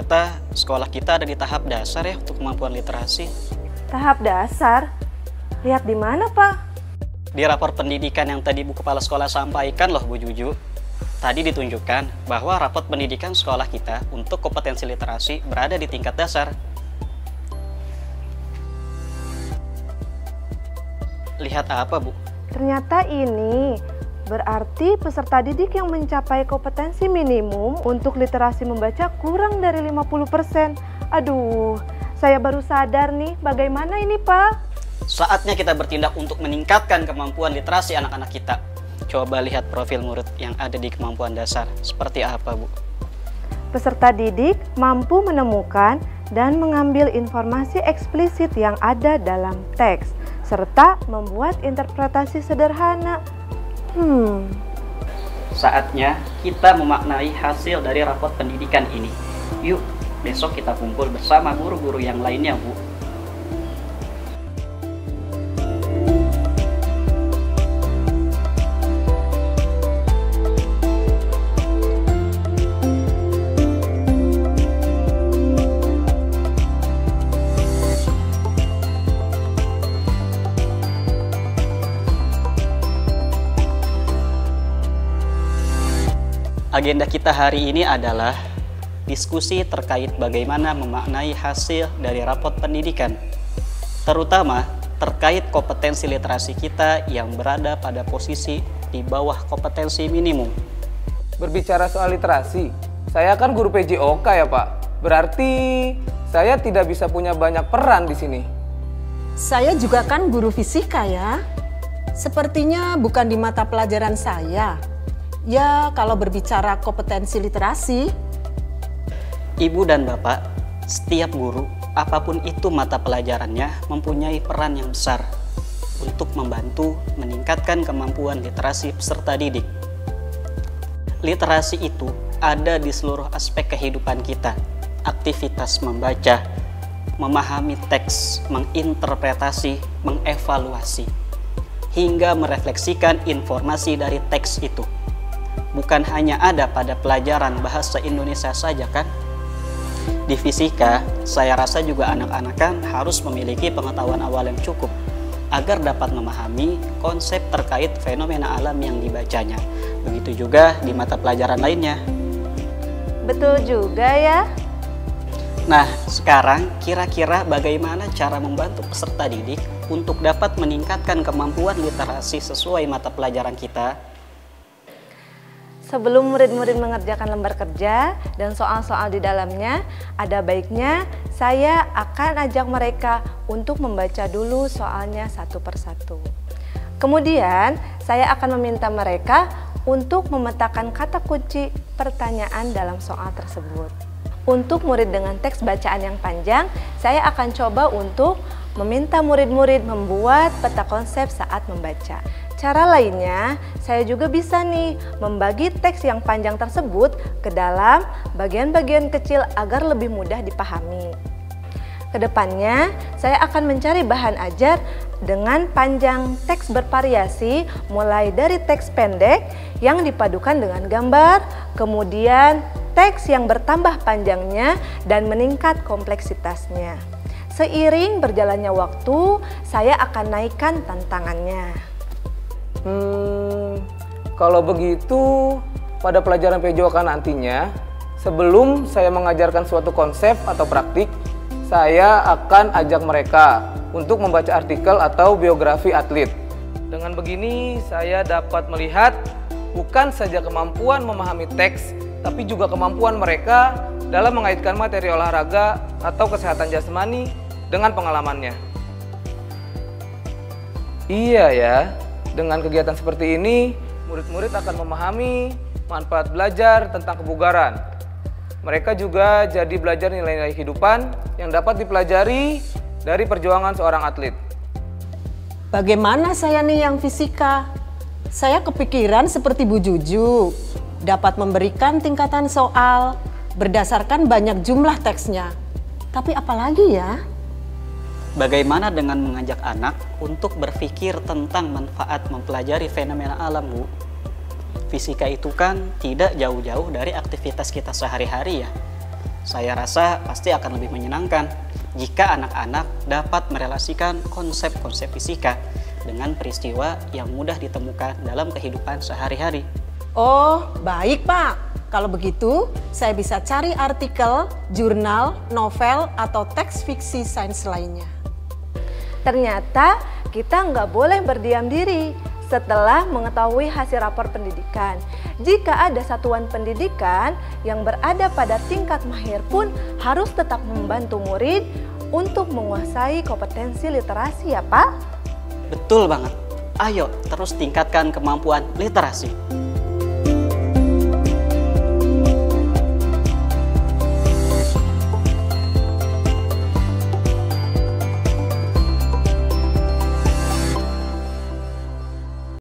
ternyata sekolah kita ada di tahap dasar ya untuk kemampuan literasi. Tahap dasar? Lihat di mana, Pak? Di rapor pendidikan yang tadi Bu Kepala Sekolah sampaikan loh Bu Juju. Tadi ditunjukkan bahwa rapor pendidikan sekolah kita untuk kompetensi literasi berada di tingkat dasar. Lihat apa, Bu? Ternyata ini berarti peserta didik yang mencapai kompetensi minimum untuk literasi membaca kurang dari 50%. Aduh, saya baru sadar nih, bagaimana ini, Pak? Saatnya kita bertindak untuk meningkatkan kemampuan literasi anak-anak kita. Coba lihat profil murid yang ada di kemampuan dasar. Seperti apa, Bu? Peserta didik mampu menemukan dan mengambil informasi eksplisit yang ada dalam teks, serta membuat interpretasi sederhana. Saatnya kita memaknai hasil dari rapot pendidikan ini. Yuk, besok kita kumpul bersama guru-guru yang lainnya, Bu. Agenda kita hari ini adalah diskusi terkait bagaimana memaknai hasil dari rapot pendidikan, terutama terkait kompetensi literasi kita yang berada pada posisi di bawah kompetensi minimum. Berbicara soal literasi, saya kan guru PJOK ya Pak. Berarti saya tidak bisa punya banyak peran di sini. Saya juga kan guru fisika ya. Sepertinya bukan di mata pelajaran saya. Ya, kalau berbicara kompetensi literasi. Ibu dan Bapak, setiap guru, apapun itu mata pelajarannya, mempunyai peran yang besar untuk membantu meningkatkan kemampuan literasi peserta didik. Literasi itu ada di seluruh aspek kehidupan kita. Aktivitas membaca, memahami teks, menginterpretasi, mengevaluasi, hingga merefleksikan informasi dari teks itu. Bukan hanya ada pada pelajaran bahasa Indonesia saja kan? Di fisika, saya rasa juga anak-anak kan harus memiliki pengetahuan awal yang cukup agar dapat memahami konsep terkait fenomena alam yang dibacanya. Begitu juga di mata pelajaran lainnya. Betul juga ya. Nah, sekarang kira-kira bagaimana cara membantu peserta didik untuk dapat meningkatkan kemampuan literasi sesuai mata pelajaran kita? Sebelum murid-murid mengerjakan lembar kerja dan soal-soal di dalamnya, ada baiknya saya akan ajak mereka untuk membaca dulu soalnya satu persatu. Kemudian, saya akan meminta mereka untuk memetakan kata kunci pertanyaan dalam soal tersebut. Untuk murid dengan teks bacaan yang panjang, saya akan coba untuk meminta murid-murid membuat peta konsep saat membaca. Cara lainnya, saya juga bisa nih membagi teks yang panjang tersebut ke dalam bagian-bagian kecil agar lebih mudah dipahami. Kedepannya, saya akan mencari bahan ajar dengan panjang teks bervariasi mulai dari teks pendek yang dipadukan dengan gambar, kemudian teks yang bertambah panjangnya dan meningkat kompleksitasnya. Seiring berjalannya waktu, saya akan naikkan tantangannya. Kalau begitu, pada pelajaran PJOK nantinya, sebelum saya mengajarkan suatu konsep atau praktik, saya akan ajak mereka untuk membaca artikel atau biografi atlet. Dengan begini, saya dapat melihat bukan saja kemampuan memahami teks, tapi juga kemampuan mereka dalam mengaitkan materi olahraga atau kesehatan jasmani dengan pengalamannya. Iya ya. Dengan kegiatan seperti ini, murid-murid akan memahami manfaat belajar tentang kebugaran. Mereka juga jadi belajar nilai-nilai kehidupan yang dapat dipelajari dari perjuangan seorang atlet. Bagaimana saya nih yang fisika? Saya kepikiran seperti Bu Juju, dapat memberikan tingkatan soal berdasarkan banyak jumlah teksnya. Tapi apalagi ya? Bagaimana dengan mengajak anak untuk berpikir tentang manfaat mempelajari fenomena alam, Bu? Fisika itu kan tidak jauh-jauh dari aktivitas kita sehari-hari ya. Saya rasa pasti akan lebih menyenangkan jika anak-anak dapat merelasikan konsep-konsep fisika dengan peristiwa yang mudah ditemukan dalam kehidupan sehari-hari. Oh, baik Pak. Kalau begitu, saya bisa cari artikel, jurnal, novel, atau teks fiksi sains lainnya. Ternyata kita nggak boleh berdiam diri setelah mengetahui hasil rapor pendidikan. Jika ada satuan pendidikan yang berada pada tingkat mahir pun harus tetap membantu murid untuk menguasai kompetensi literasi ya Pak? Betul banget. Ayo terus tingkatkan kemampuan literasi.